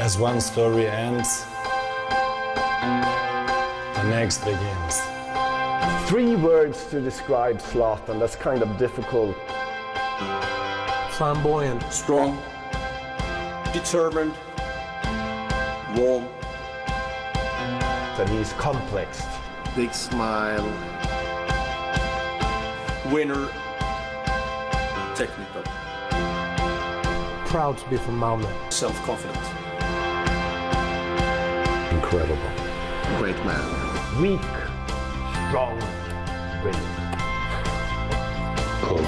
As one story ends, the next begins. 3 words to describe Zlatan, that's kind of difficult. Flamboyant. Strong. Determined. Warm. That he's complex. Big smile. Winner. Technical. Proud to be from Malmö. Self-confident. Incredible. Great man. Weak, strong, brilliant. Cool.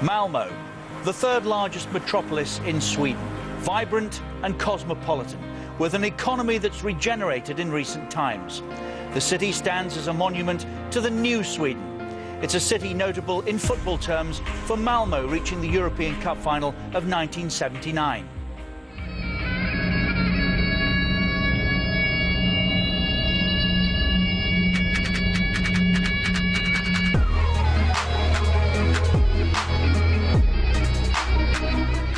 Malmö, the third largest metropolis in Sweden, vibrant and cosmopolitan, with an economy that's regenerated in recent times. The city stands as a monument to the new Sweden. It's a city notable in football terms for Malmö reaching the European Cup final of 1979.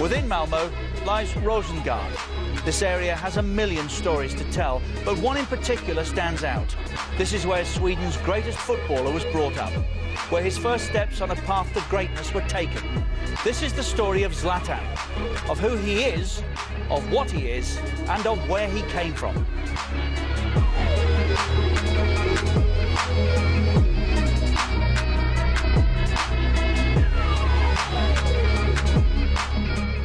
Within Malmö lies Rosengård. This area has a million stories to tell, but one in particular stands out. This is where Sweden's greatest footballer was brought up, where his first steps on a path to greatness were taken. This is the story of Zlatan, of who he is, of what he is, and of where he came from.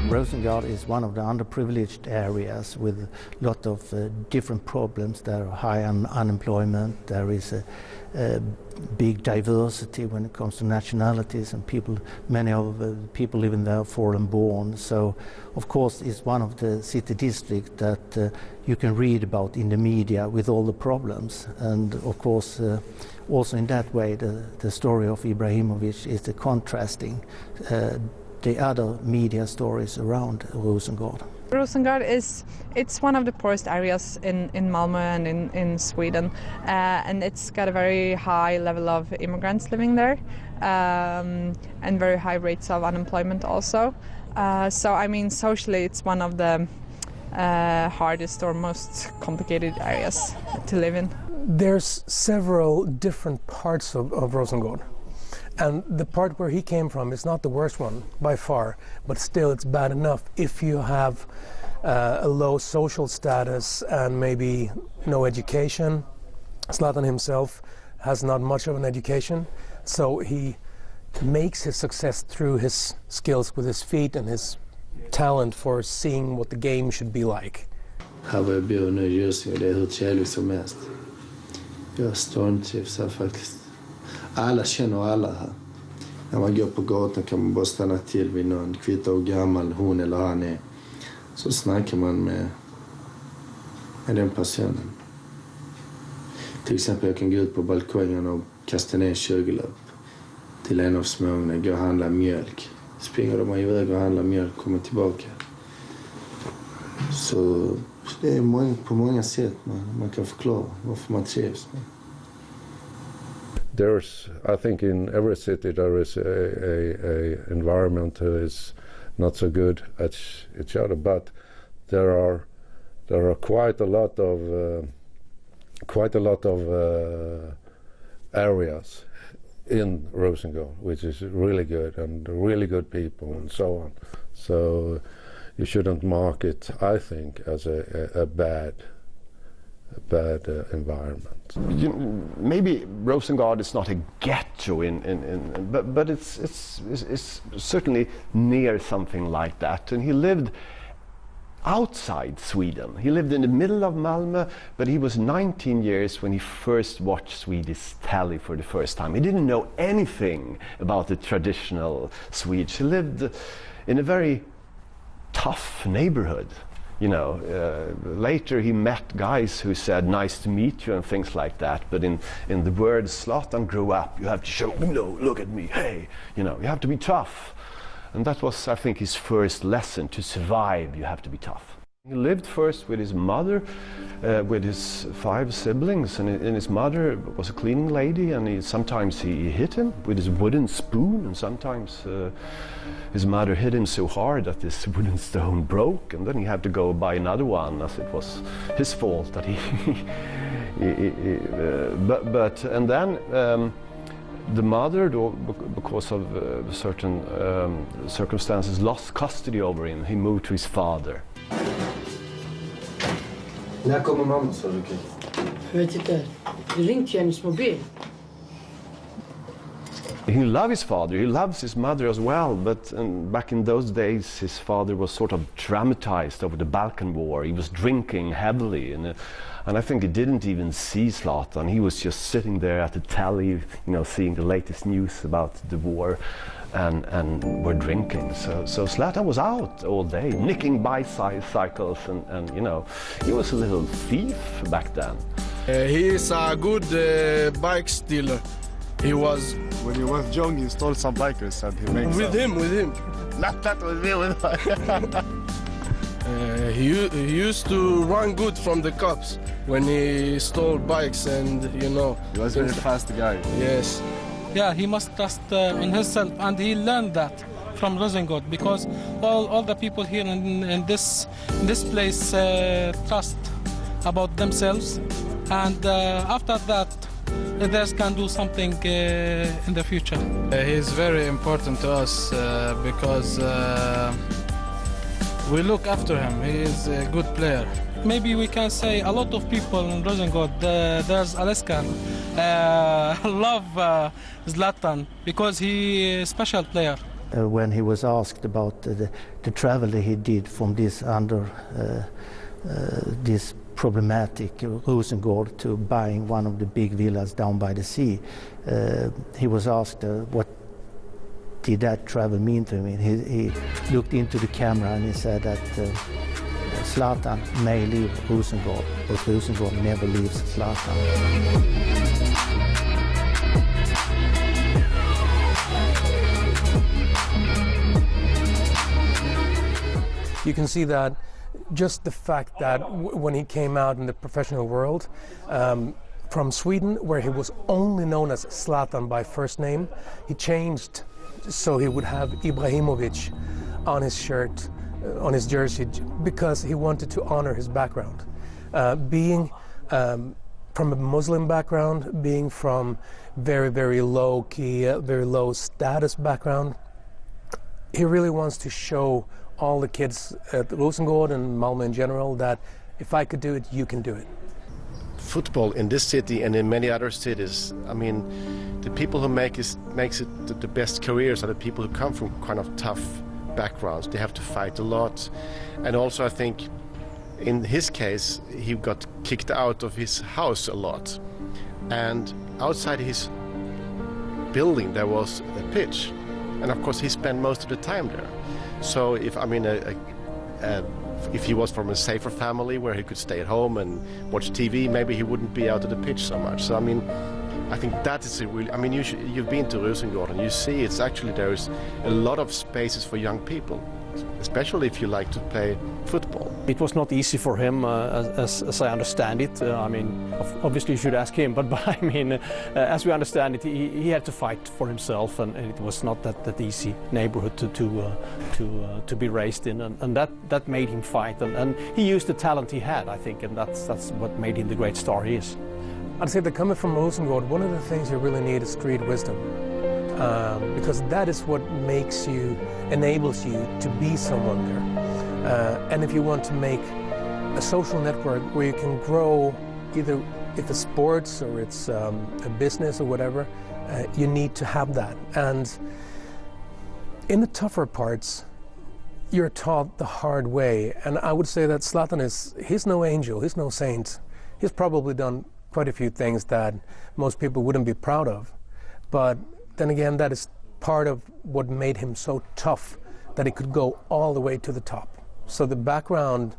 Rosengård is one of the underprivileged areas with a lot of different problems. There are high unemployment, there is a big diversity when it comes to nationalities, and many of the people living there are foreign born. So of course it's one of the city districts that you can read about in the media with all the problems. And of course also in that way the story of Ibrahimovic is the contrasting the other media stories around Rosengård. Rosengård it's one of the poorest areas in Malmö and in Sweden, and it's got a very high level of immigrants living there, and very high rates of unemployment also. So I mean, socially it's one of the hardest or most complicated areas to live in. There's several different parts of Rosengård. And the part where he came from is not the worst one, by far, but still it's bad enough if you have a low social status and maybe no education. Zlatan himself has not much of an education, so he makes his success through his skills with his feet and his talent for seeing what the game should be like. Här var jag bor nu just nu, det är hur trevligt som helst. Jag stormtrivs här faktiskt. Alla känner alla här. När man går på gatan kan man bara stanna till vid någon, kvittar hur gammal hon eller han är. Så snackar man med den personen. Till exempel jag kan gå ut på balkongen och kasta ner en 20-lapp till en av småungarna, gå och handla mjölk. Springer de iväg och handlar mjölk, kommer tillbaka. Så det är på många sätt man kan förklara varför man trivs. There's, I think, in every city there is a environment who is not so good at each other, but there are quite a lot of areas in Rosengård which is really good and really good people and so on. So you shouldn't mark it, I think, as a bad environment. Maybe Rosengård is not a ghetto but it's certainly near something like that. And he lived outside Sweden. He lived in the middle of Malmö, but he was 19 years when he first watched Swedish telly for the first time. He didn't know anything about the traditional Swedes. He lived in a very tough neighborhood. You know, later he met guys who said, nice to meet you and things like that. But in the words Zlatan grew up, you have to show, look at me, hey, you know, you have to be tough. And that was, I think, his first lesson. To survive, you have to be tough. He lived first with his mother, with his 5 siblings, and his mother was a cleaning lady, and sometimes he hit him with his wooden spoon, and sometimes his mother hit him so hard that this wooden stone broke, and then he had to go buy another one, as it was his fault that and then the mother, because of certain circumstances, lost custody over him. He moved to his father. När kommer mamma, sa du? Jag vet inte. Du ringde till hennes mobil. He loved his father, he loves his mother as well, but back in those days his father was sort of traumatized over the Balkan War. He was drinking heavily, and I think he didn't even see Zlatan. He was just sitting there at the telly, you know, seeing the latest news about the war, and were drinking. So Zlatan was out all day, nicking bicycles, and you know, he was a little thief back then. He is a good bike stealer. He was. When he was young, he stole some bikers and he made with him. Not that was me with He used to run good from the cops when he stole bikes, and you know. He was a very fast guy. Yes. Yeah, he must trust on himself, and he learned that from Rosengård, because all the people here in this place trust about themselves, and after that others can do something in the future. He's very important to us because we look after him. He is a good player. Maybe we can say a lot of people in Rosengård, there's Alaska, love Zlatan because he is a special player. When he was asked about the travel he did from this this problematic Rosengård to buying one of the big villas down by the sea, he was asked what did that travel mean to him. He looked into the camera and he said that Zlatan may leave Rosengård, but Rosengård never leaves Zlatan. You can see that just the fact that when he came out in the professional world, from Sweden, where he was only known as Zlatan by first name, he changed so he would have Ibrahimovic on his shirt, on his jersey, because he wanted to honor his background. Being from a Muslim background, being from very, very low-key, very low-status background, he really wants to show all the kids at Rosengård and Malmö in general that if I could do it, you can do it. Football in this city and in many other cities, I mean, the people who makes it the best careers are the people who come from kind of tough backgrounds. They have to fight a lot, and also I think in his case he got kicked out of his house a lot, and outside his building there was a pitch, and of course he spent most of the time there. So if he was from a safer family where he could stay at home and watch TV, maybe he wouldn't be out at the pitch so much. So I mean, I think that is a really, I mean, you've been to Rosengård and you see it's actually there's a lot of spaces for young people, especially if you like to play football. It was not easy for him, as I understand it. I mean, obviously you should ask him, but I mean, as we understand it, he had to fight for himself, and it was not that easy neighborhood to be raised in, and that made him fight, and he used the talent he had, I think, and that's what made him the great star he is. I'd say that coming from Rosengård, one of the things you really need is street wisdom. Because that is what enables you to be someone there. And if you want to make a social network where you can grow, either if it's sports or it's a business or whatever, you need to have that. And in the tougher parts, you're taught the hard way. And I would say that Zlatan he's no angel, he's no saint. He's probably done quite a few things that most people wouldn't be proud of. But then again, that is part of what made him so tough, that he could go all the way to the top. So the background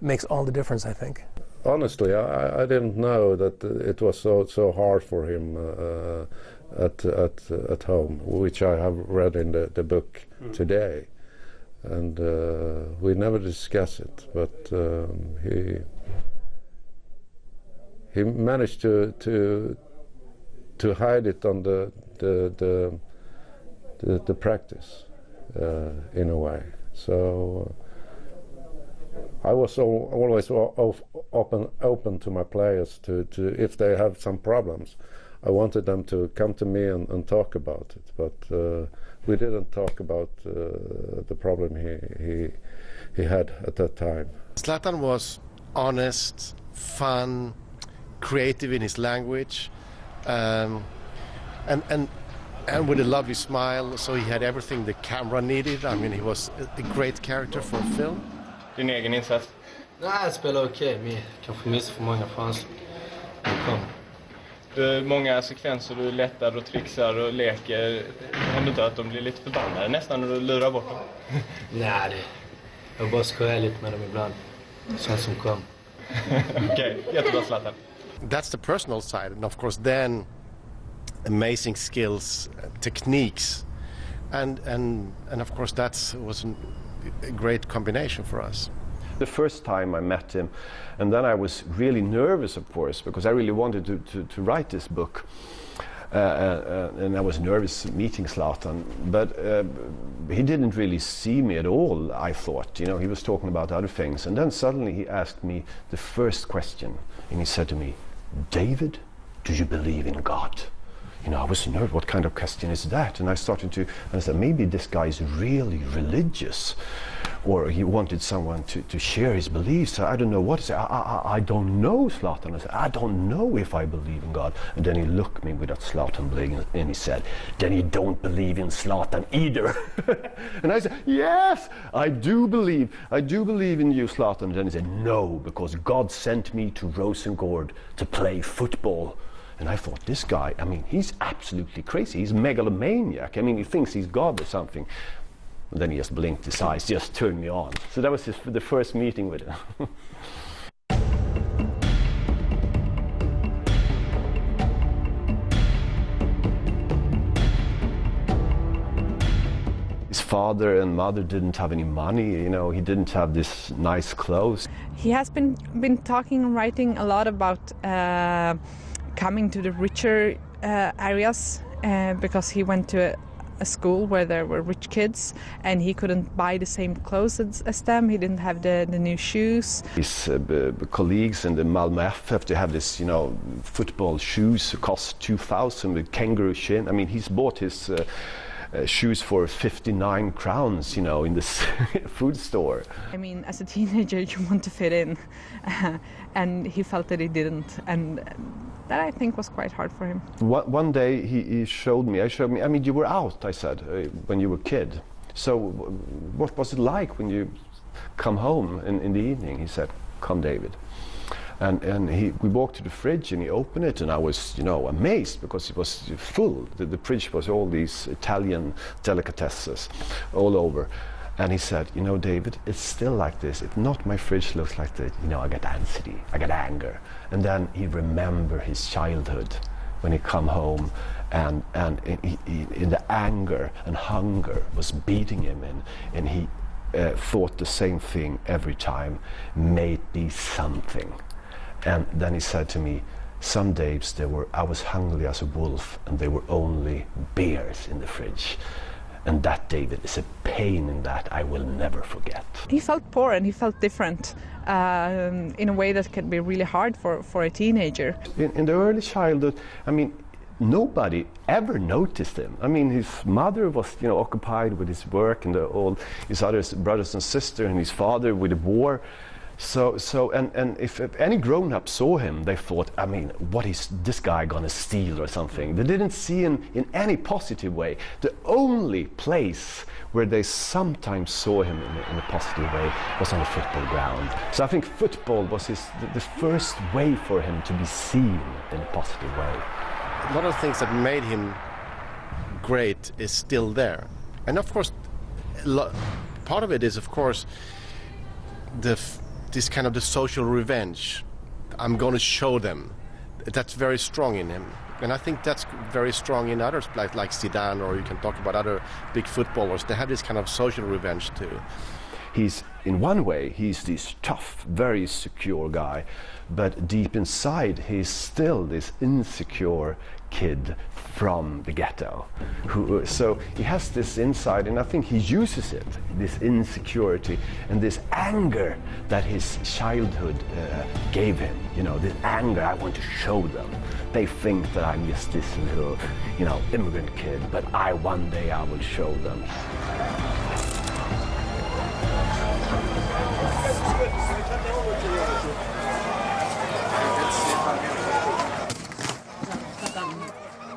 makes all the difference, I think. Honestly, I didn't know that it was so hard for him at home, which I have read in the book today, and we never discuss it. But he managed to hide it on the practice in a way. So I was always open to my players to if they have some problems. I wanted them to come to me and talk about it, but we didn't talk about the problem he had at that time. Zlatan was honest, fun, creative in his language, and with a lovely smile. So he had everything the camera needed. I mean, he was a great character for a film. Din egen insats? Nej, jag spelar okej. Vi kanske missar för många chanser. Du, många sekvenser du lättar och trixar och leker. Händer inte att de blir lite förbannade nästan när du lurar bort dem? Nej, jag bara skojar lite med dem ibland. Sånt som kom. Okej, jättebra Zlatan. That's the personal side, and of course then amazing skills, techniques, and of course that was a great combination for us. The first time I met him, and then I was really nervous, of course, because I really wanted to write this book, and I was nervous meeting Zlatan, but he didn't really see me at all, I thought. You know, he was talking about other things, and then suddenly he asked me the first question, and he said to me, "David, do you believe in God?" You know, I was nervous. What kind of question is that? And I started to understand, maybe this guy is really religious, or he wanted someone to share his beliefs. I don't know what to say. I don't know, Zlatan. I said, I don't know if I believe in God. And then he looked at me with that Zlatan bling, and he said, then you don't believe in Zlatan either. And I said, yes, I do believe in you, Zlatan. And then he said, no, because God sent me to Rosengård to play football. And I thought, this guy, I mean, he's absolutely crazy. He's a megalomaniac. I mean, he thinks he's God or something. And then he just blinked his eyes, just turned me on. So that was the first meeting with him. His father and mother didn't have any money, you know, he didn't have this nice clothes. He has been talking and writing a lot about coming to the richer areas because he went to a school where there were rich kids and he couldn't buy the same clothes as them. He didn't have the new shoes. His colleagues in the Malmö FF, they have this, you know, football shoes cost 2,000 with kangaroo shin. I mean, he's bought his shoes for 59 crowns, you know, in this food store. I mean, as a teenager, you want to fit in, and he felt that he didn't, and that I think was quite hard for him. One day he showed me, I mean, you were out, I said, when you were a kid. So what was it like when you come home in the evening? He said, come, David. And we walked to the fridge and he opened it, and I was, you know, amazed because it was full. The fridge was all these Italian delicatesses all over. And he said, you know, David, it's still like this. If not my fridge looks like this, you know, I get anxiety, I get anger. And then he remembered his childhood when he come home, and in the anger and hunger was beating him, and he thought the same thing every time, may it be something. And then he said to me, some days I was hungry as a wolf and there were only beers in the fridge. And that, David, is a pain in that I will never forget. He felt poor and he felt different in a way that can be really hard for a teenager. In the early childhood, I mean, nobody ever noticed him. I mean, his mother was, you know, occupied with his work and all his other brothers and sisters, and his father with the war. And if any grown-up saw him, they thought, I mean, what is this guy gonna steal or something? They didn't see him in any positive way. The only place where they sometimes saw him in a positive way was on the football ground. So I think football was the first way for him to be seen in a positive way. A lot of things that made him great is still there. And of course, part of it is, of course, this kind of the social revenge. I'm going to show them. That's very strong in him. And I think that's very strong in others, like Zidane, or you can talk about other big footballers. They have this kind of social revenge too. He's, in one way, he's this tough, very secure guy, but deep inside he's still this insecure kid from the ghetto. So he has this inside, and I think he uses it, this insecurity and this anger that his childhood gave him. You know, this anger, I want to show them. They think that I'm just this little, you know, immigrant kid, but one day I will show them.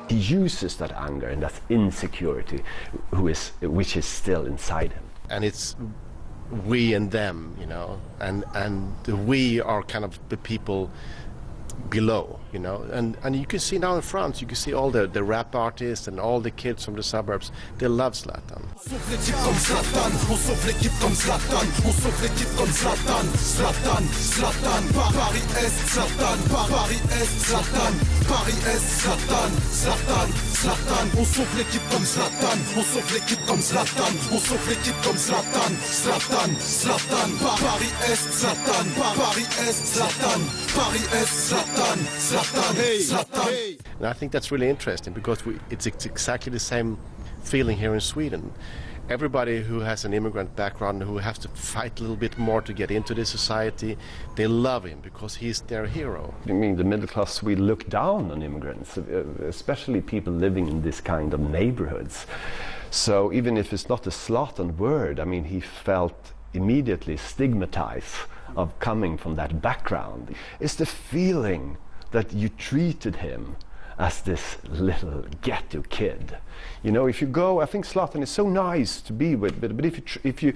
He uses that anger and that insecurity which is still inside him. And it's we and them, you know, and the we are kind of the people below, you know, and you can see now in France, you can see all the rap artists and all the kids from the suburbs, they love Zlatan. And I think that's really interesting because it's exactly the same feeling here in Sweden. Everybody who has an immigrant background, who has to fight a little bit more to get into this society, they love him because he's their hero. I mean, the middle class, we look down on immigrants, especially people living in this kind of neighborhoods. So even if it's not a Zlatan word, I mean, he felt immediately stigmatized of coming from that background. It's the feeling that you treated him as this little ghetto kid. You know, if you go, I think Zlatan is so nice to be with, but if you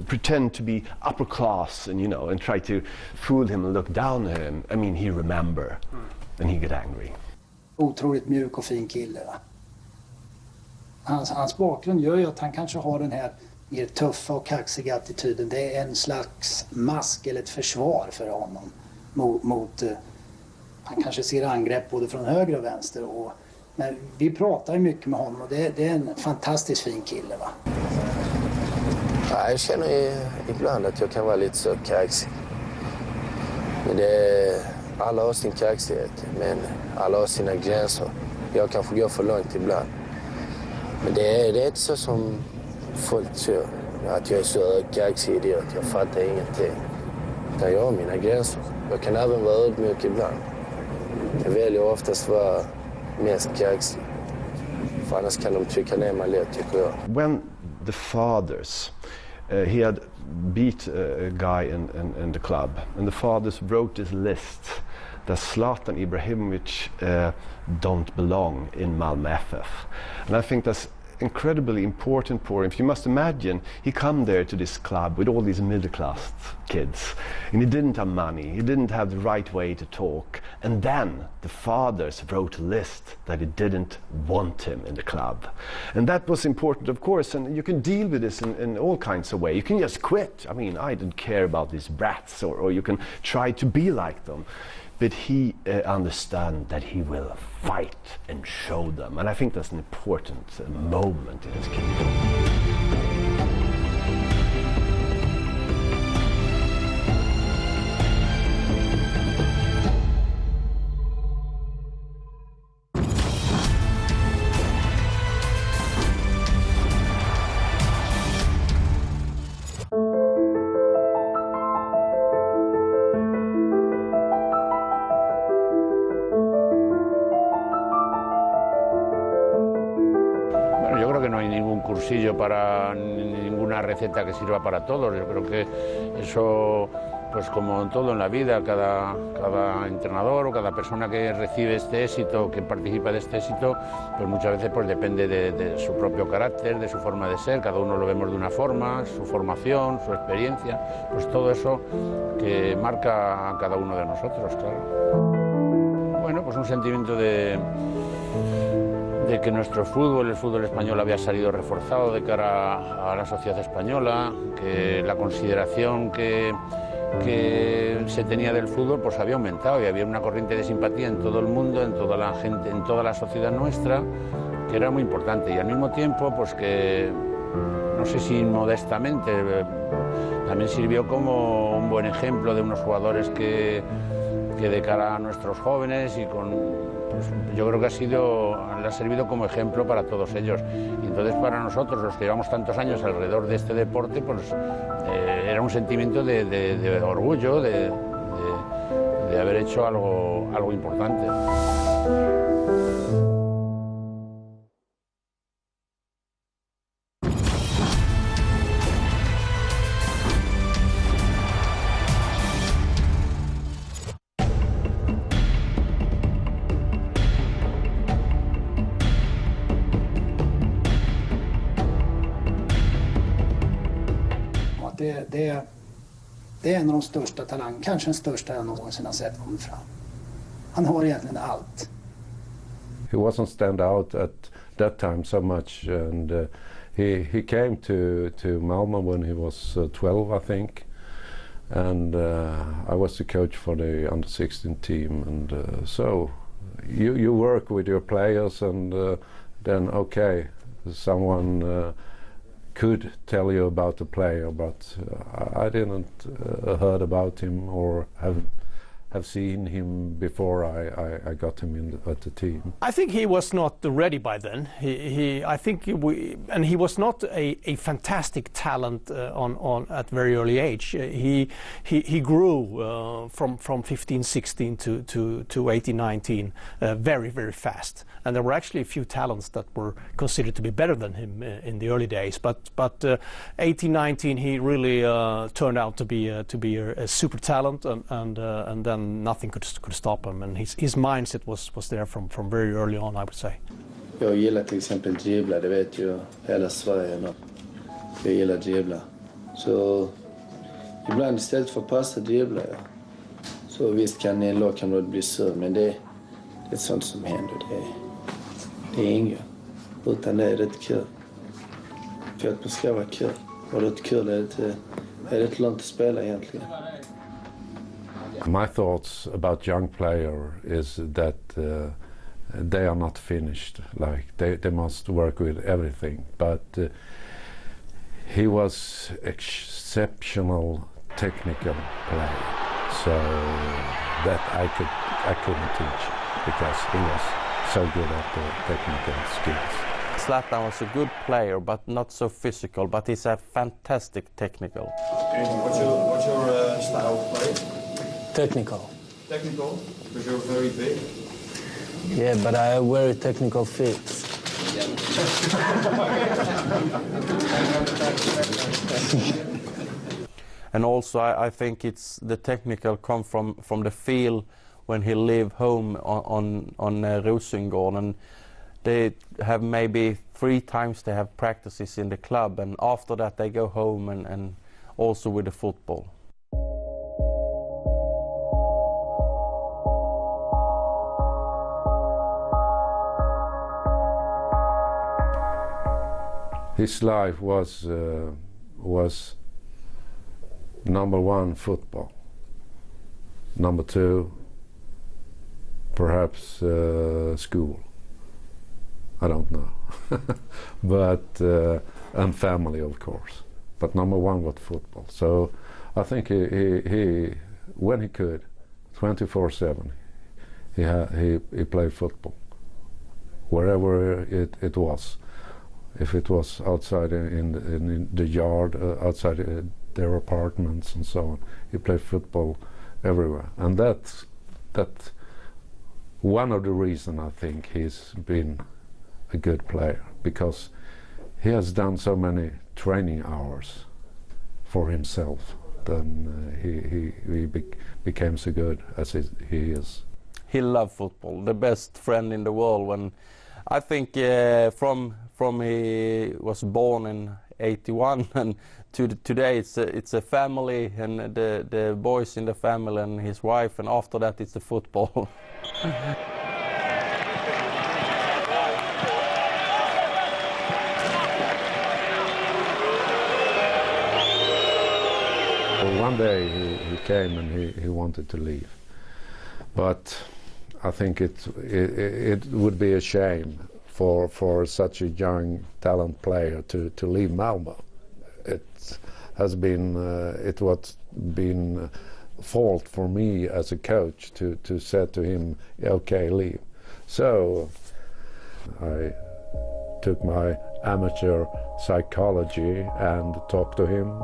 pretend to be upper class and, you know, and try to fool him and look down at him, I mean, he remember and he get angry. Otroligt mjuk och fin kille, va? Hans bakgrund gör ju att han kanske har den här mer tuffa och kaxiga attityden. Det är en slags mask eller ett försvar för honom mot han kanske ser angrepp både från höger och vänster. Men vi pratar ju mycket med honom och det är en fantastiskt fin kille, va? Ja, jag känner ibland att jag kan vara lite så kaxig. Men alla har sin kaxighet, men alla har sina gränser. Jag kanske går för långt ibland. Men det är inte så som folk tror, att jag är så kaxig idiot, jag fattar ingenting. Utan jag har mina gränser. Jag kan även vara ödmjuk ibland. Jag väljer oftast vara mest kaxig. För annars kan de trycka ner mig lätt, tycker jag. When the fathers, he had beat a guy in the club, and the fathers wrote this list that Zlatan Ibrahimovic don't belong in Malmö FF. And I think that's incredibly important for him. You must imagine, he come there to this club with all these middle-class kids, and he didn't have money, he didn't have the right way to talk, and then the fathers wrote a list that he didn't want him in the club. And that was important, of course, and you can deal with this in all kinds of ways. You can just quit. I mean, I don't care about these brats, or you can try to be like them. But he understands that he will fight and show them. And I think that's an important moment in his career. Cursillo para ninguna receta que sirva para todos. Yo creo que eso, pues como en todo en la vida, cada entrenador o cada persona que recibe este éxito, que participa de este éxito, pues muchas veces pues depende de su propio carácter, de su forma de ser. Cada uno lo vemos de una forma, su formación, su experiencia, pues todo eso que marca a cada uno de nosotros, claro. Bueno, pues un sentimiento de que nuestro fútbol, el fútbol español, había salido reforzado de cara a la sociedad española, que la consideración que que se tenía del fútbol pues había aumentado y había una corriente de simpatía en todo el mundo, en toda la gente, en toda la sociedad nuestra, que era muy importante. Y al mismo tiempo, pues que, no sé si modestamente, también sirvió como un buen ejemplo de unos jugadores que de cara a nuestros jóvenes y con, pues, yo creo que le ha servido como ejemplo para todos ellos. Y entonces para nosotros, los que llevamos tantos años alrededor de este deporte, pues era un sentimiento de orgullo, de haber hecho algo importante. Det är en av de största talangerna, kanske den största jag någonsin har sett komma fram. Han har egentligen allt. He wasn't stand out at that time so much, and he came to Malmö when he was 12, I think, and I was the coach for the under-16 team, and so you work with your players, and then okay, someone could tell you about the player, but I didn't heard about him or have seen him before I got him at the team. I think he was not ready by then. He was not a fantastic talent at very early age. He grew from 15, 16 to 18, 19 very, very fast. And there were actually a few talents that were considered to be better than him in the early days. But 18, 19, he really turned out to be a super talent, and then nothing could stop him, and his mindset was there from very early on, I would say. Jag gillar till exempel dribbla, det vet ju hela Sverige nu. Jag gillar dribbla. Så ibland istället för att passa dribblar jag. Så visst kan en lagkamrat bli sur, men det är sånt som händer. Det är inget. Utan det är rätt kul. För att det ska vara kul. Och det är kul är det inte långt att spela egentligen. My thoughts about young player is that they are not finished. Like they must work with everything. But he was exceptional technical player, so that I couldn't teach because he was so good at the technical skills. Zlatan was a good player, but not so physical. But he's a fantastic technical. Okay, what's your style of play? Technical. Technical, because you're very big. Yeah, but I have very technical feet. And also, I think it's the technical come from the feel when he live home on Rosengård, and they have maybe 3 times they have practices in the club, and after that they go home and also with the football. His life was number 1 football, number 2 perhaps school. I don't know, but and family of course. But number 1 was football. So I think he when he could, 24/7, he played football wherever it was. If it was outside in the yard, outside their apartments and so on, he played football everywhere. And that's one of the reasons I think he's been a good player, because he has done so many training hours for himself. Then he became so good as he is. He loved football, the best friend in the world. When I think from he was born in 81 and to today it's a family, and the boys in the family and his wife, and after that it's the football. One day he came and he wanted to leave, but I think it would be a shame for such a young talent player to leave Malmö. It has been fault for me as a coach to say to him, okay, leave. So I took my amateur psychology and talked to him.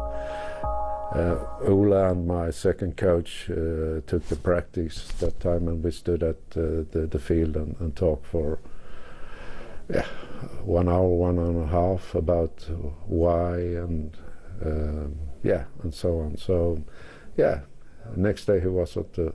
Ola and my second coach took the practice that time, and we stood at the field and talked for 1 hour, 1.5 about why and and so on. So next day he was at the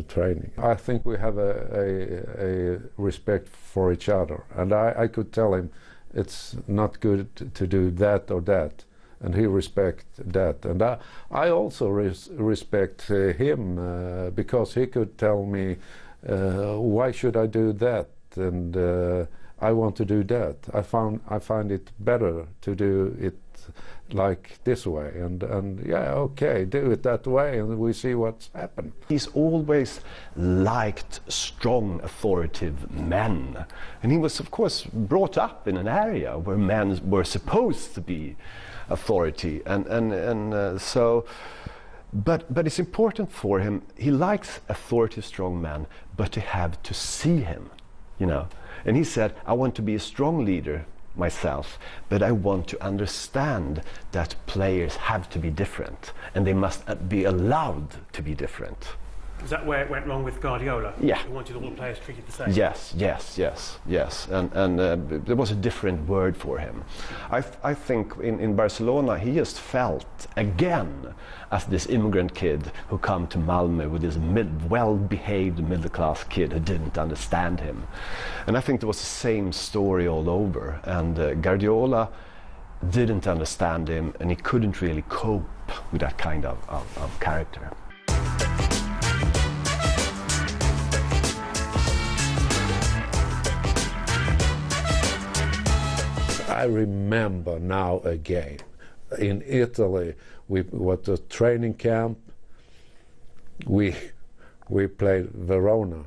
training. I think we have a respect for each other, and I could tell him it's not good to do that or that, and he respect that, and I also respect him because he could tell me why should I do that, and I want to do that. I find it better to do it like this way, and okay, do it that way, and we see what's happened. He's always liked strong, authoritative men, and he was, of course, brought up in an area where men were supposed to be authority, but it's important for him. He likes authoritative, strong men, but to have to see him, you know. And he said, I want to be a strong leader myself, but I want to understand that players have to be different, and they must be allowed to be different. Is that where it went wrong with Guardiola? Yeah. He wanted all the players treated the same? Yes. And there was a different word for him. I think in Barcelona he just felt again as this immigrant kid who come to Malmö with this well-behaved middle-class kid who didn't understand him. And I think there was the same story all over. And Guardiola didn't understand him, and he couldn't really cope with that kind of character. I remember now a game in Italy. We went to training camp. We played Verona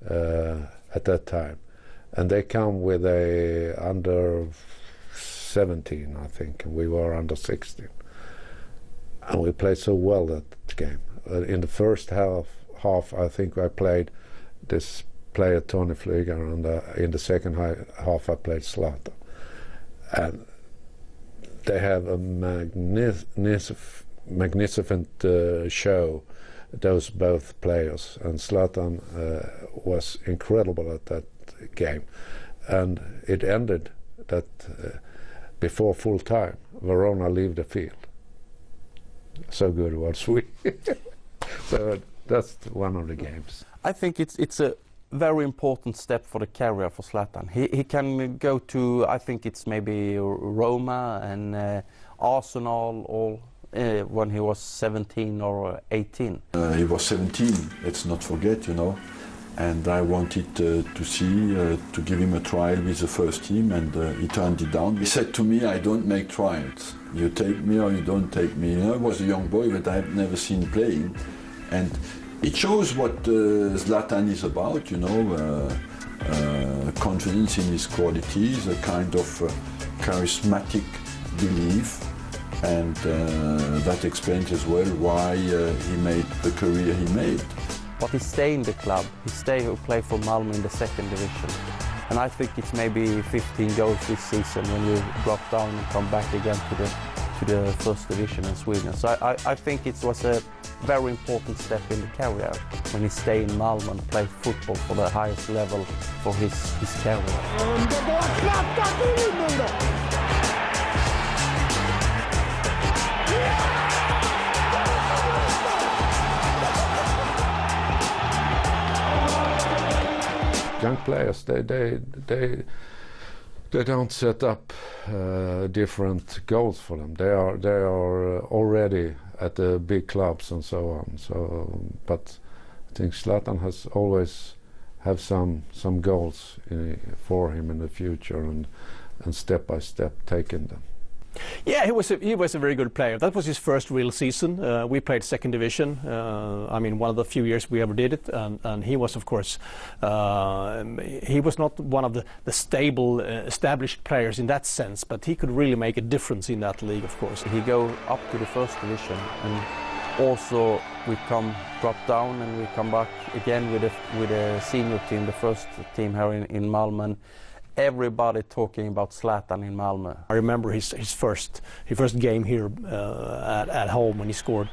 at that time, and they come with a under 17, I think, and we were under 16, and we played so well that game. In the first half, I think I played this player Tony Flyger, and in the second half I played Zlatan. And they have a magnificent show, those both players, and Zlatan was incredible at that game, and it ended that before full time Verona leave the field. So good was we. So that's one of the games. I think it's a very important step for the career for Zlatan. He can go to, I think it's maybe Roma and Arsenal, or when he was 17 or 18. He was 17, let's not forget, you know, and I wanted to give him a trial with the first team, and he turned it down. He said to me, I don't make trials. You take me or you don't take me. You know, I was a young boy that I had never seen playing, and it shows what Zlatan is about, you know, confidence in his qualities, a kind of charismatic belief, and that explains as well why he made the career he made. But he stayed in the club, he played for Malmö in the second division. And I think it's maybe 15 goals this season when you drop down and come back again to the first division in Sweden. So I think it was a very important step in the career when he stayed in Malmö and played football for the highest level for his career. Young players, they don't set up different goals for them. They are already at the big clubs and so on. So, but I think Zlatan has always have some goals for him in the future, and step by step taken them. Yeah, he was a very good player. That was his first real season. We played second division. I mean, one of the few years we ever did it. And he was, of course, he was not one of the stable, established players in that sense, but he could really make a difference in that league, of course. He go up to the first division, and also we drop down, and we come back again with a senior team, the first team here in Malmö. Everybody talking about Zlatan in Malmö. I remember his first game here at home when he scored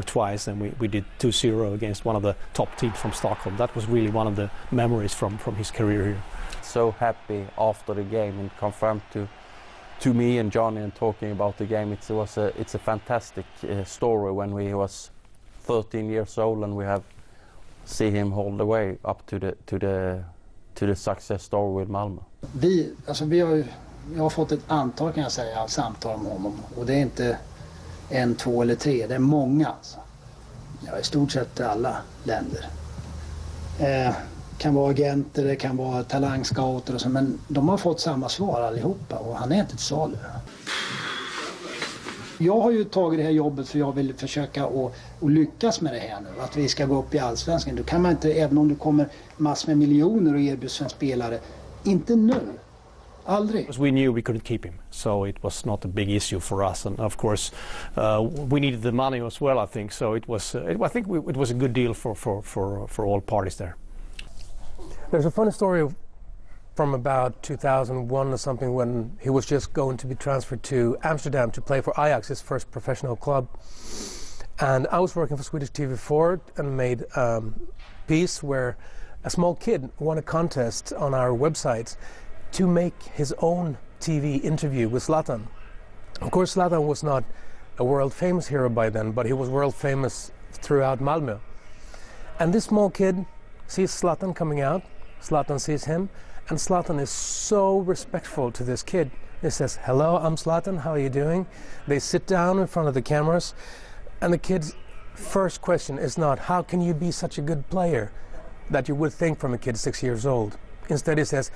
twice, and we did 2-0 against one of the top teams from Stockholm. That was really one of the memories from his career here. So happy after the game and confirmed to me and Johnny and talking about the game. It's a fantastic story when we was 13 years old, and we have see him all the way up to the success story with Malmö. Vi har fått ett antal, kan jag säga, samtal om honom, och det är inte 1, 2 eller 3, det är många alltså. Ja, i stort sett alla länder. Kan vara agenter, det kan vara talangscouter och så, men de har fått samma svar allihopa, och han är inte till salu. Jag har ju tagit det här jobbet för jag vill försöka att lyckas med det här nu. Att vi ska gå upp i allsvenskan. Då kan man inte, även om det kommer massor med miljoner och erbjuds en spelare, inte nu. Aldrig. We knew we couldn't keep him, so it was not a big issue for us. And of course, we needed the money as well, I think. So it was, I think it was a good deal for all parties there. There's a funny story from about 2001 or something, when he was just going to be transferred to Amsterdam to play for Ajax, his first professional club. And I was working for Swedish TV4 and made a piece where a small kid won a contest on our website to make his own TV interview with Zlatan. Of course, Zlatan was not a world famous hero by then, but he was world famous throughout Malmö. And this small kid sees Zlatan coming out, Zlatan sees him, and Zlatan is so respectful to this kid. He says, "Hello, I'm Zlatan, how are you doing?" They sit down in front of the cameras, and the kid's first question is not, "How can you be such a good player?" that you would think from a kid 6 years old. Instead he says,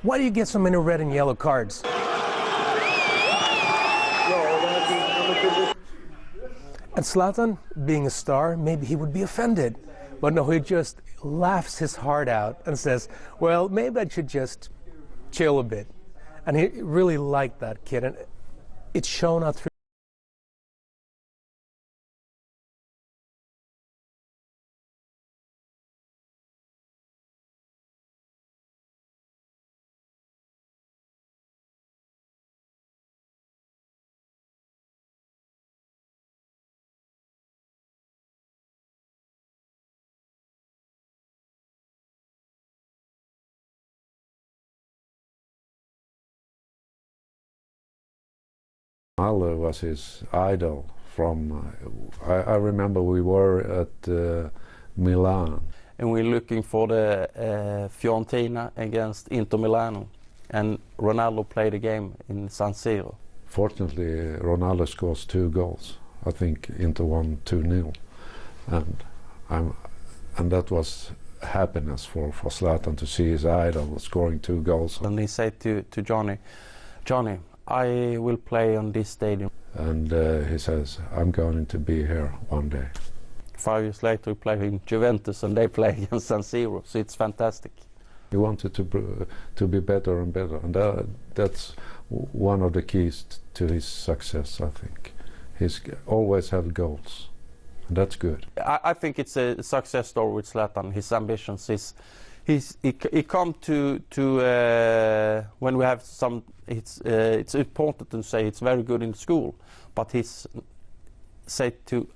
"Why do you get so many red and yellow cards?" And Zlatan, being a star, maybe he would be offended. But no, he just laughs his heart out and says, "Well, maybe I should just chill a bit." And he really liked that kid, and it shone out through. Ronaldo was his idol from, I remember we were at Milan. And we're looking for the Fiorentina against Inter Milano, and Ronaldo played a game in San Siro. Fortunately, Ronaldo scores 2 goals. I think Inter won 2-0, and that was happiness for Zlatan to see his idol scoring 2 goals. And he said to Johnny, "I will play on this stadium." And he says, "I'm going to be here one day." 5 years later, we play in Juventus, and they play against San Siro, so it's fantastic. He wanted to be better and better, and that's one of the keys to his success, I think. He's always have goals, and that's good. I think it's a success story with Zlatan. His ambitions he come to when we have some. It's important to say it's very good in school, but he's said to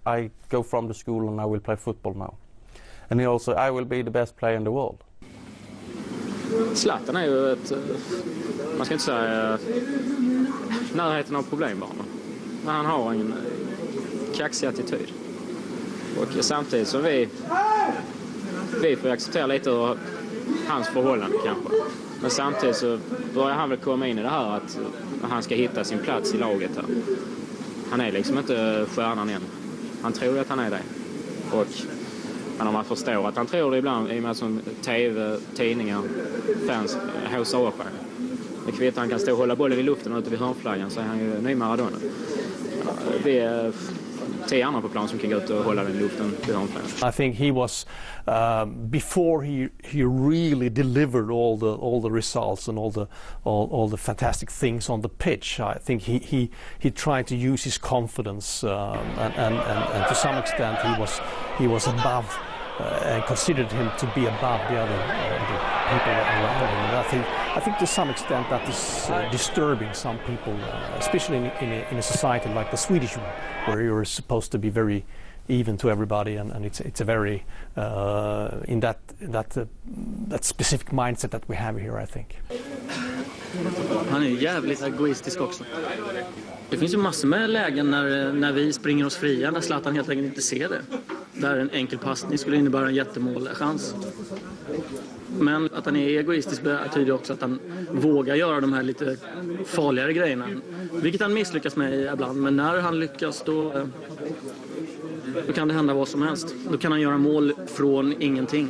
I go from the school and I will play football now, and he also I will be the best player in the world. Zlatan är ju man ska inte säga närheten av problembarn, men han har en kaxig attityd, och samtidigt så vi får acceptera lite av hans förhållande kanske. Men samtidigt så börjar han väl komma in i det här att han ska hitta sin plats i laget här. Han är liksom inte stjärnan än. Han tror att han är det. Men om man förstår att han tror det ibland, i och med som tv, tidningar, fans haussar upp. Det kvittar, han kan stå och hålla bollen i luften och ute vid hörnflaggan, så är han ju ny Maradona. Vi är 10 andra på plan som kan gå ut och hålla den i luften vid hörnflaggan. I think he was before he really delivered all the results and all the fantastic things on the pitch. I think he tried to use his confidence and to some extent he was above and considered him to be above the other the people around him. And I think to some extent that is disturbing some people, especially in a society like the Swedish one, where you're supposed to be very even to everybody, and it's a very in that specific mindset that we have here, I think. Han är jävligt egoistisk också. Det finns ju massor med lägen när vi springer oss fria, när Zlatan helt enkelt inte ser det. Där en enkel passning skulle innebära en jättemålchans. Men att han är egoistisk betyder också att han vågar göra de här lite farligare grejerna. Vilket han misslyckas med ibland, men när han lyckas då kan det hända vad som helst. Då kan han göra mål från ingenting.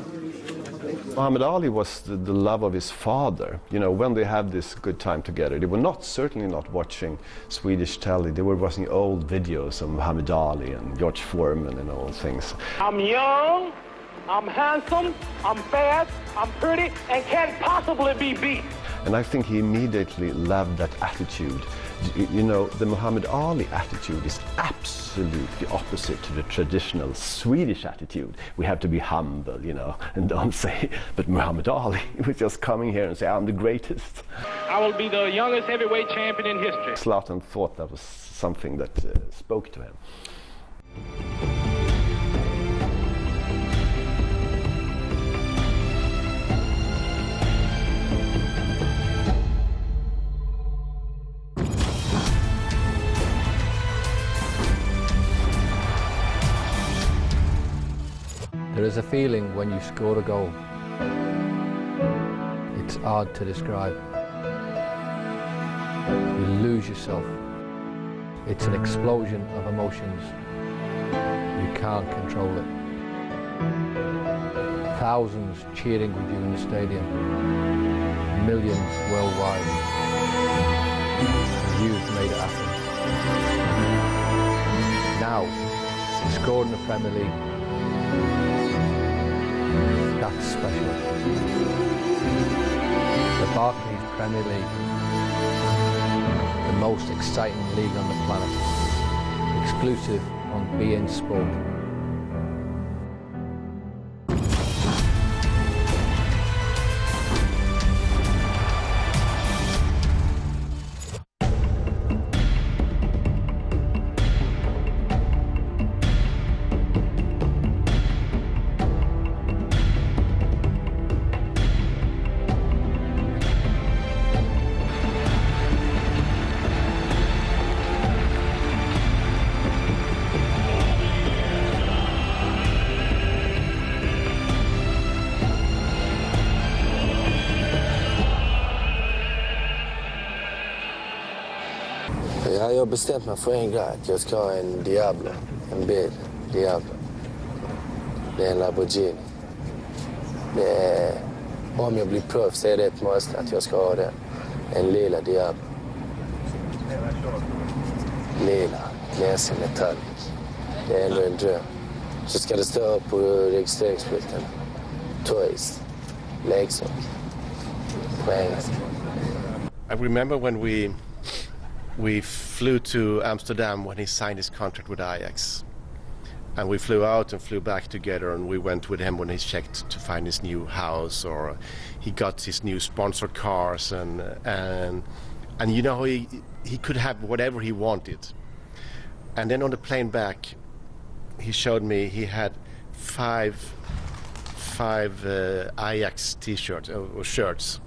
Muhammad Ali was the love of his father. You know, when they had this good time together, they were certainly not watching Swedish telly. They were watching old videos of Muhammad Ali and George Foreman and all things. I'm young, I'm handsome, I'm fast, I'm pretty, and can't possibly be beat. And I think he immediately loved that attitude. You know, the Muhammad Ali attitude is absolutely opposite to the traditional Swedish attitude. We have to be humble, you know, and don't say, but Muhammad Ali was just coming here and say, I'm the greatest. I will be the youngest heavyweight champion in history. Zlatan thought that was something that spoke to him. There is a feeling when you score a goal. It's hard to describe. You lose yourself. It's an explosion of emotions. You can't control it. Thousands cheering with you in the stadium. Millions worldwide. You've made it happen. Now, you scored in the Premier League. That's special. The Barclays Premier League, the most exciting league on the planet, exclusive on beIN Sport. Jag har bestämt mig för en grej, att jag ska ha en Diablo, en bil, Diablo. Det är en Lamborghini. Det är, om jag blir proffs så är det ett måste att jag ska ha det. En lila Diablo. Lila, Messi, metallic. Det är ändå en dröm. Så ska det stå på registreringsskylten. Toys, leksak. På engelska. I remember when we flew to Amsterdam when he signed his contract with Ajax. And we flew out and flew back together, and we went with him when he checked to find his new house, or he got his new sponsored cars, and you know, he could have whatever he wanted. And then on the plane back, he showed me he had five Ajax t-shirts or shirts,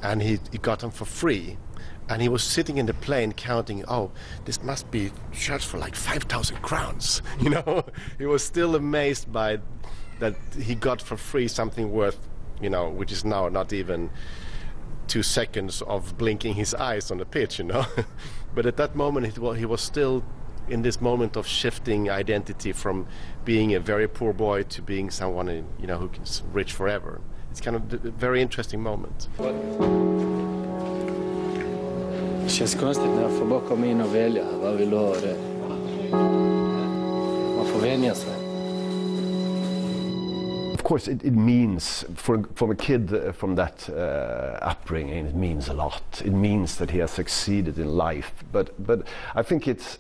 and he got them for free. And he was sitting in the plane counting, oh, this must be shirts for like 5,000 crowns, you know? He was still amazed by that he got for free something worth, you know, which is now not even 2 seconds of blinking his eyes on the pitch, you know? But at that moment, he was still in this moment of shifting identity from being a very poor boy to being someone, you know, who's rich forever. It's kind of a very interesting moment. Det känns konstigt när jag får bara komma in och välja. Vad vill du ha det? Man får vänja sig. Of course, it means, from a kid from that upbringing, it means a lot. It means that he has succeeded in life. But I think it's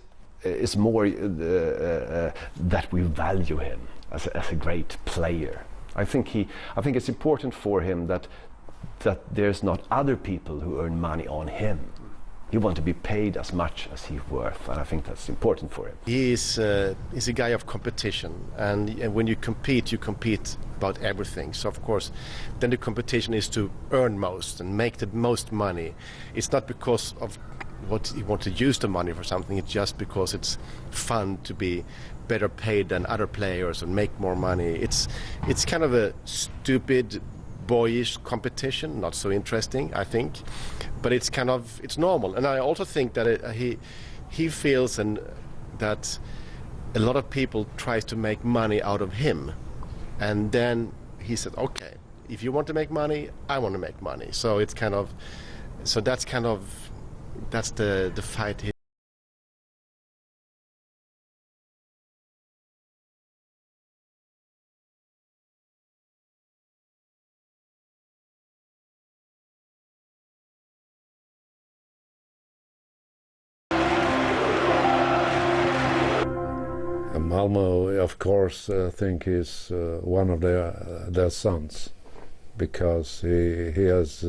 more that we value him as a great player. I think it's important for him that there's not other people who earn money on him. He wants to be paid as much as he's worth, and I think that's important for him. He's a guy of competition, and when you compete about everything. So of course, then the competition is to earn most and make the most money. It's not because of what he wants to use the money for something. It's just because it's fun to be better paid than other players and make more money. It's kind of a stupid, boyish competition, not so interesting, I think, but it's normal. And I also think that he feels that a lot of people try to make money out of him, and then he said, okay, if you want to make money, I want to make money. So that's the fight. Malmo, of course, think he's one of their sons, because he has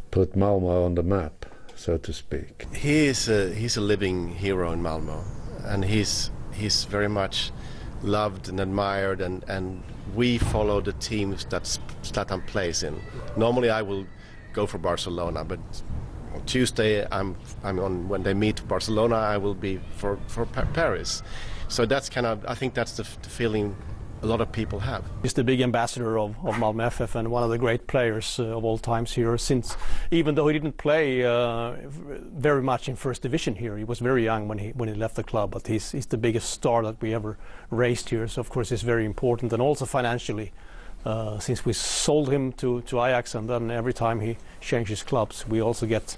put Malmo on the map, so to speak. He's a living hero in Malmo, and he's very much loved and admired, and we follow the teams that Zlatan plays in. Normally I will go for Barcelona, but on Tuesday I'm on, when they meet Barcelona, I will be for Paris. So that's I think that's the feeling a lot of people have. He's the big ambassador of Malmö FF and one of the great players of all times here, since even though he didn't play very much in first division here, he was very young when he left the club, but he's the biggest star that we ever raised here, so of course it's very important. And also financially, since we sold him to Ajax, and then every time he changes clubs we also get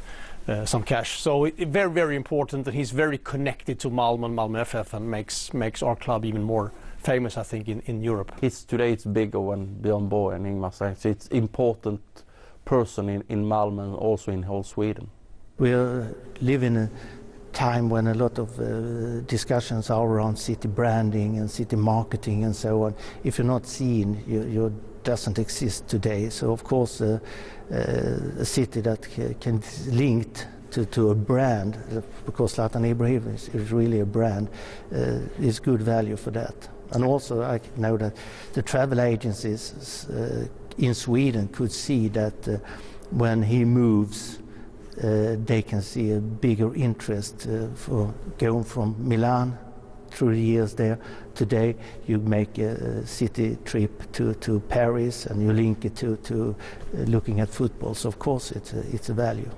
some cash. So very, very important, and he's very connected to Malmö and Malmö FF, and makes our club even more famous, I think, in Europe. Today it's bigger when Björn Borg and Ingmar says it's important person in Malmö and also in whole Sweden. We live in a time when a lot of discussions are around city branding and city marketing and so on. If you're not seen, you doesn't exist today. So of course a city that can linked to a brand, because Zlatan Ibrahimovic is really a brand, is good value for that. And also I know that the travel agencies in Sweden could see that when he moves, they can see a bigger interest for going from Milan through the years there. Today you make a city trip to Paris, and you link it to looking at football. So of course it's a value.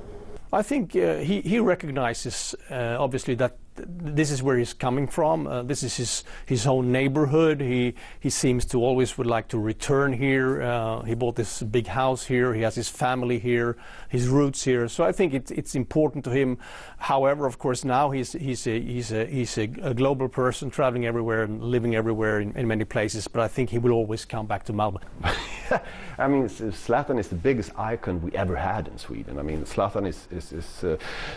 I think he recognizes obviously that this is where he's coming from. This is his own neighborhood. He seems to always would like to return here. He bought this big house here. He has his family here, his roots here. So I think it's important to him. However, of course, now he's a global person, traveling everywhere and living everywhere in many places. But I think he will always come back to Malmö. I mean, Zlatan is the biggest icon we ever had in Sweden. I mean, Zlatan is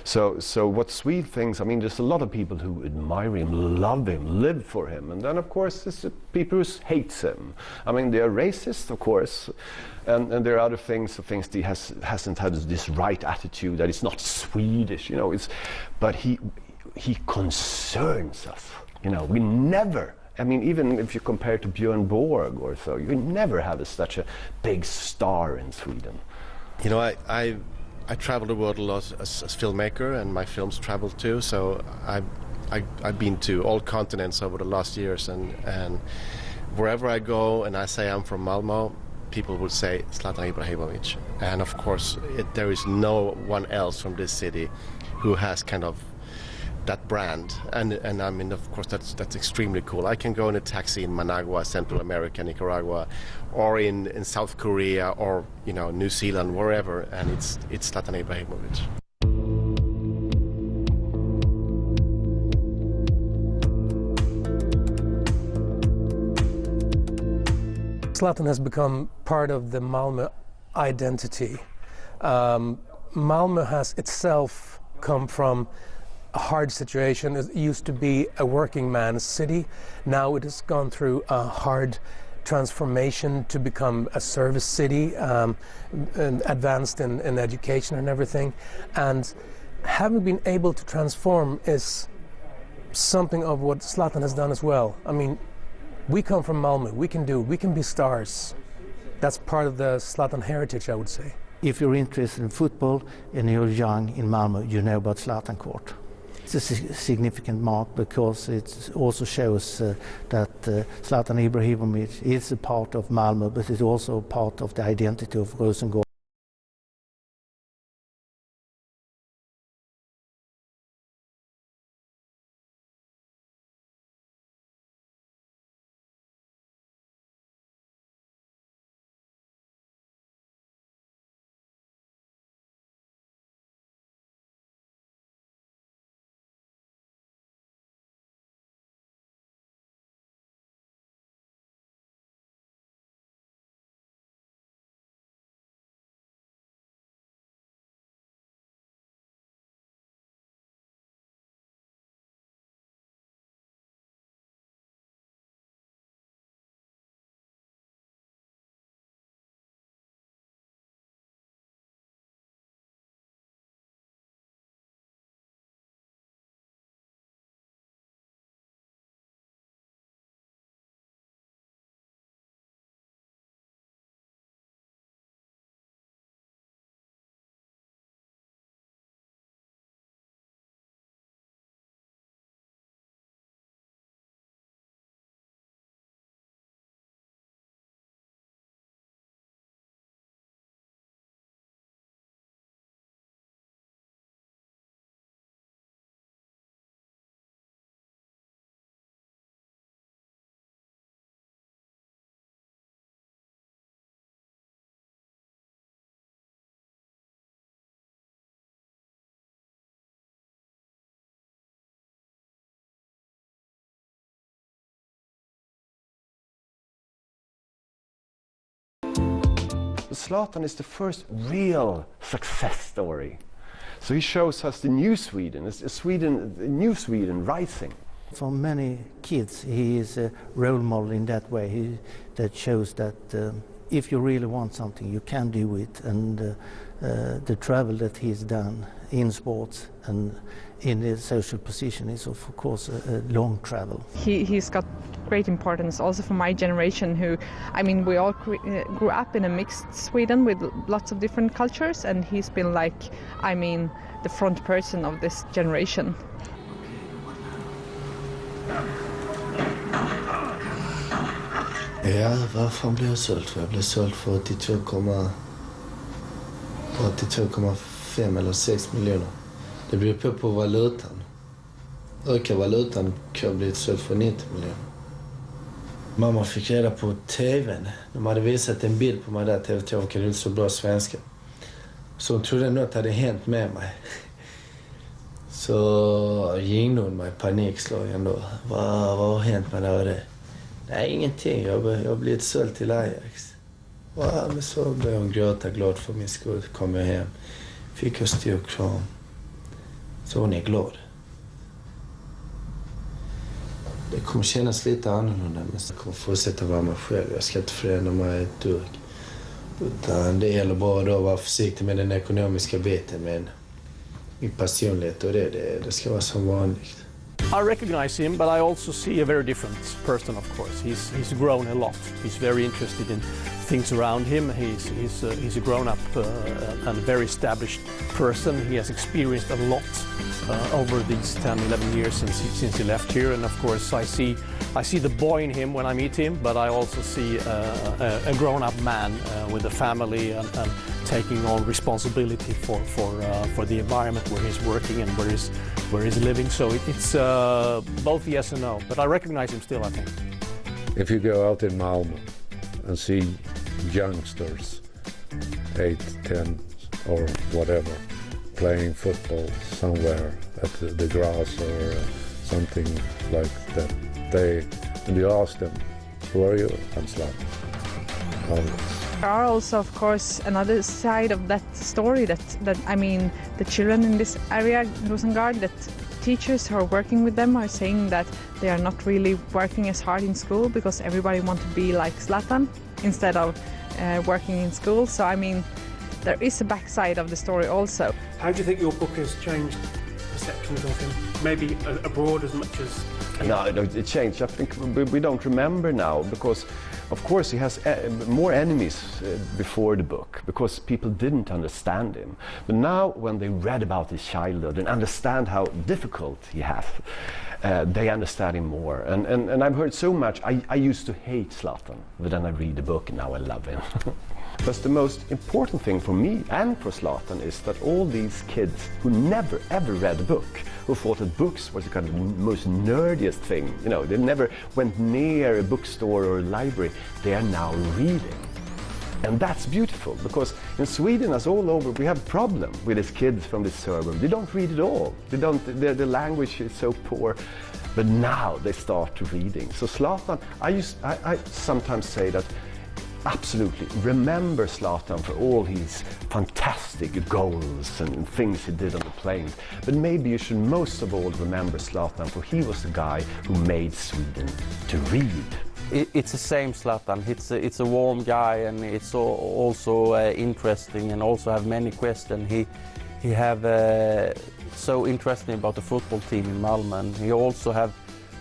so what Sweden thinks. I mean, there's a lot of people who admire him, love him, live for him, and then of course there's people who hates him. I mean, they are racist, of course, and there are other things he hasn't had this right attitude, that it's not Swedish, you know. But he concerns us, you know. We never. I mean, even if you compare to Björn Borg or so, you never have such a big star in Sweden. You know, I travel the world a lot as filmmaker, and my films travel too. So I've been to all continents over the last years, and wherever I go and I say I'm from Malmö, people will say Zlatan Ibrahimovic. And of course, there is no one else from this city who has kind of that brand, and I mean, of course, that's extremely cool. I can go in a taxi in Managua, Central America, Nicaragua, or in South Korea, or, you know, New Zealand, wherever, and it's Zlatan Ibrahimovic. Zlatan has become part of the Malmö identity. Malmö has itself come from a hard situation. It used to be a working man's city. Now it has gone through a hard transformation to become a service city, and advanced in education and everything. And having been able to transform is something of what Zlatan has done as well. I mean, we come from Malmö, we can be stars. That's part of the Zlatan heritage, I would say. If you're interested in football and you're young in Malmö, you know about Zlatan Court. It's a significant mark because it also shows that Zlatan Ibrahimovic is a part of Malmö, but it's also part of the identity of Rosengård. Zlatan is the first real success story. So he shows us the new Sweden, new Sweden rising. For many kids, he is a role model in that way. That shows that if you really want something, you can do it. And the travel that he's done in sports and in his social position is, of course, a long travel. He's got great importance also for my generation who, I mean, we all grew up in a mixed Sweden with lots of different cultures, and he's been like, I mean, the front person of this generation. Ja, varför blev jag såld för? Jag blev såld för 82,5 eller 6 miljoner. Det beror på valutan. Ökar valutan kan jag bli såld för 90 miljoner. Mamma fick reda på tvn. De hade visat en bild på mig där. TV2 kan inte så bra svenska. Så hon trodde något hade hänt med mig. Så ringde hon mig panikslagen då. Vad har hänt med det och det? Nej, ingenting. Jag har blivit såld till Ajax. Ja, men så blev hon gråta glad för min skull. Kom jag hem. Fick jag stor kram. Så hon är glad. Det kommer kännas lite annorlunda, men jag kommer fortsätta vara mig själv. Jag ska inte förändra mig ett dugg. Utan det gäller bara då att vara försiktig med den ekonomiska biten, men min personlighet och det ska vara som vanligt. I recognize him, but I also see a very different person, of course. He's grown a lot. He's very interested in things around him. He's a grown-up and very established person. He has experienced a lot over these 10, 11 years since he left here. And of course, I see the boy in him when I meet him, but I also see a grown-up man with a family and taking on responsibility for the environment where he's working and where he's living. So it's both yes and no, but I recognize him still, I think. If you go out in Malmö and see youngsters, 8, 10 or whatever, playing football somewhere at the grass or something like that, and you ask them, who are you? I'm Zlatan. There are also, of course, another side of that story that I mean, the children in this area, Rosengård, that teachers who are working with them are saying that they are not really working as hard in school because everybody wants to be like Zlatan instead of working in school. So, I mean, there is a backside of the story also. How do you think your book has changed perceptions of him? Maybe abroad as much as... No, it changed. I think we don't remember now because, of course, he has more enemies before the book because people didn't understand him. But now, when they read about his childhood and understand how difficult he has, they understand him more. And I've heard so much. I used to hate Zlatan, but then I read the book and now I love him. But the most important thing for me and for Zlatan is that all these kids who never ever read a book, who thought that books was the kind of most nerdiest thing, you know, they never went near a bookstore or a library, they are now reading. And that's beautiful, because in Sweden, as all over, we have a problem with these kids from this suburb. They don't read at all. They don't, the language is so poor. But now they start reading. So Zlatan, I sometimes say that absolutely remember Zlatan for all his fantastic goals and things he did on the plane. But maybe you should most of all remember Zlatan, for he was the guy who made Sweden to read. It's the same Zlatan. It's a warm guy, and it's also interesting, and also have many questions. He have so interesting about the football team in Malmö, and he also have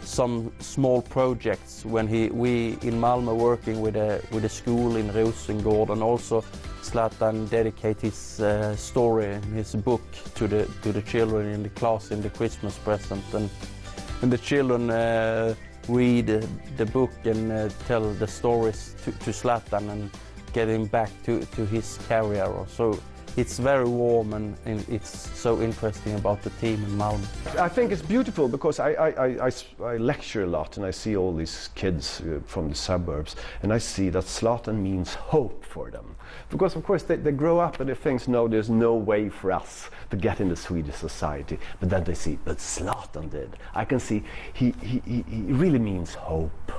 some small projects when we in Malmö working with a school in Rosengård, and also Zlatan dedicate his story and his book to the children in the class in the Christmas present, and the children read the book and tell the stories to Zlatan and get him back to his career. So it's very warm, and it's so interesting about the team in Malmö. I think it's beautiful because I lecture a lot, and I see all these kids from the suburbs, and I see that Zlatan means hope for them. Because of course they grow up and they think, no, there's no way for us to get into Swedish society. But then they see, but Zlatan did. I can see he really means hope.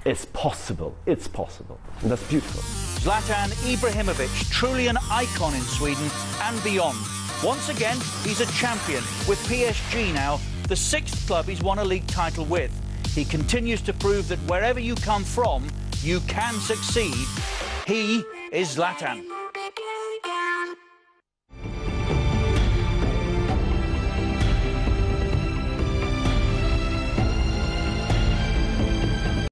It's possible, and that's beautiful. Zlatan Ibrahimovic, truly an icon in Sweden and beyond. Once again, he's a champion with PSG now, the 6th club he's won a league title with. He continues to prove that wherever you come from, you can succeed. He is Zlatan.